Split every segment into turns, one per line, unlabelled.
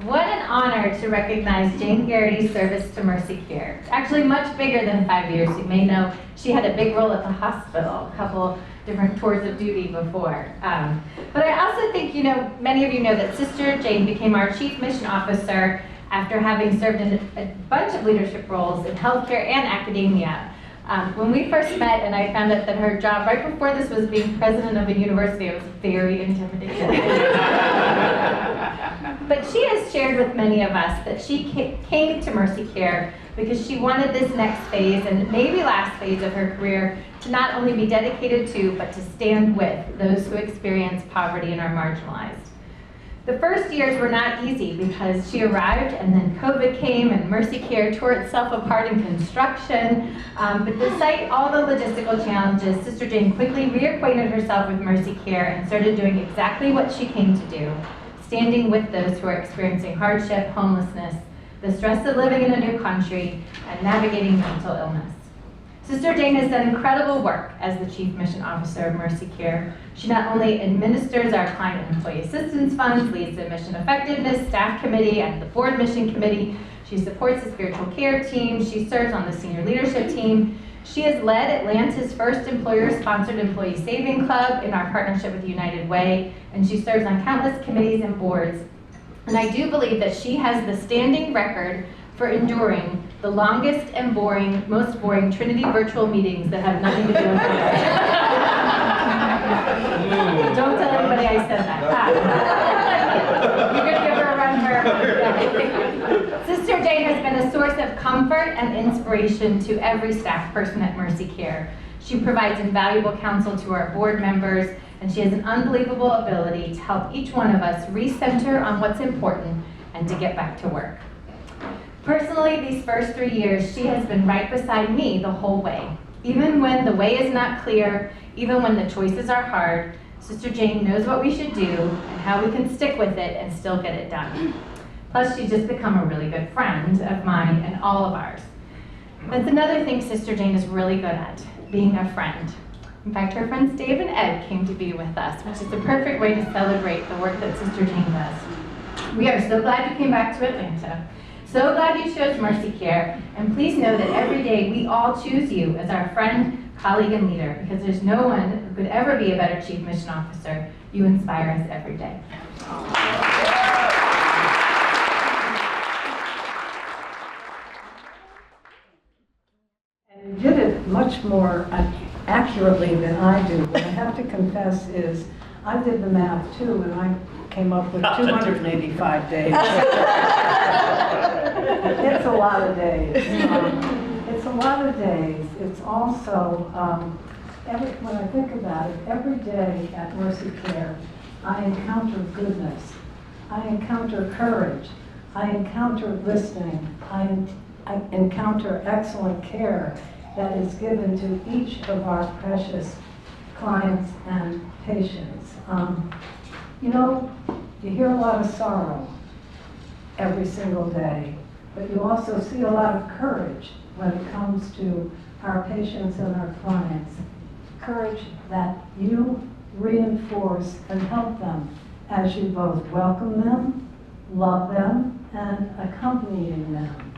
What an honor to recognize Jane Gerety's service to Mercy Care. It's actually much bigger than 5 years. You may know she had a big role at the hospital, a couple different tours of duty before. But I also think, many of you know that Sister Jane became our Chief Mission Officer after having served in a bunch of leadership roles in healthcare and academia. When we first met and I found out that her job right before this was being president of a university, I was very intimidated. But she has shared with many of us that she came to Mercy Care because she wanted this next phase and maybe last phase of her career to not only be dedicated to, but to stand with those who experience poverty and are marginalized. The first years were not easy because she arrived and then COVID came and Mercy Care tore itself apart in construction. But despite all the logistical challenges, Sister Jane quickly reacquainted herself with Mercy Care and started doing exactly what she came to do, standing with those who are experiencing hardship, homelessness, the stress of living in a new country, and navigating mental illness. Sister Jane has done incredible work as the Chief Mission Officer of Mercy Care. She not only administers our Client and Employee Assistance Funds, leads the Mission Effectiveness Staff Committee and the Board Mission Committee. She supports the Spiritual Care Team. She serves on the Senior Leadership Team. She has led Atlanta's first employer-sponsored employee saving club in our partnership with United Way, and she serves on countless committees and boards. And I do believe that she has the standing record for enduring the longest and most boring Trinity virtual meetings that have nothing to do with her. Don't tell anybody I said that. You're going to give her a run for her. Sister Jane has been a source of comfort and inspiration to every staff person at Mercy Care. She provides invaluable counsel to our board members, and she has an unbelievable ability to help each one of us recenter on what's important and to get back to work. Personally, these first 3 years, she has been right beside me the whole way. Even when the way is not clear, even when the choices are hard, Sister Jane knows what we should do and how we can stick with it and still get it done. Plus, she's just become a really good friend of mine and all of ours. That's another thing Sister Jane is really good at, being a friend. In fact, her friends Dave and Ed came to be with us, which is the perfect way to celebrate the work that Sister Jane does. We are so glad you came back to Atlanta. So glad you chose Mercy Care, and please know that every day we all choose you as our friend, colleague, and leader, because there's no one who could ever be a better Chief Mission Officer. You inspire us every day.
And you did it much more accurately than I do. What I have to confess is I did the math too, and I came up with 285 days. It's a lot of days. It's a lot of days. It's also, when I think about it, every day at Mercy Care, I encounter goodness. I encounter courage. I encounter listening. I encounter excellent care that is given to each of our precious clients and patients. You hear a lot of sorrow every single day, but you also see a lot of courage when it comes to our patients and our clients. Courage that you reinforce and help them as you both welcome them, love them, and accompanying them.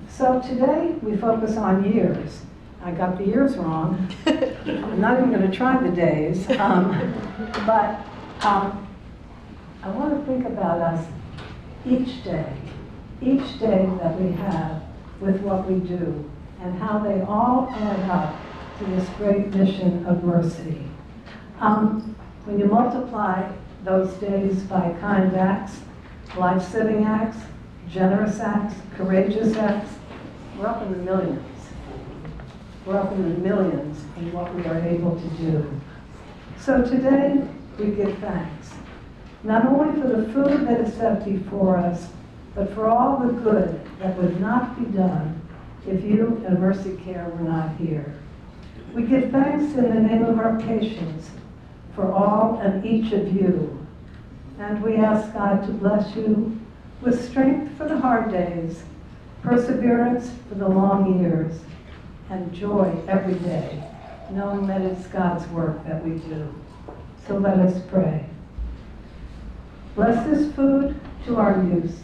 So today we focus on years. I got the years wrong. I'm not even going to try the days, but I want to think about us each day that we have with what we do, and how they all add up to this great mission of mercy. When you multiply those days by kind acts, life-saving acts, generous acts, courageous acts, we're up in the millions. We're up in the millions in what we are able to do. So today, we give thanks, not only for the food that is set before us, but for all the good that would not be done if you and Mercy Care were not here. We give thanks in the name of our patients for all and each of you. And we ask God to bless you with strength for the hard days, perseverance for the long years, and joy every day, knowing that it's God's work that we do. So let us pray. Bless this food to our youth.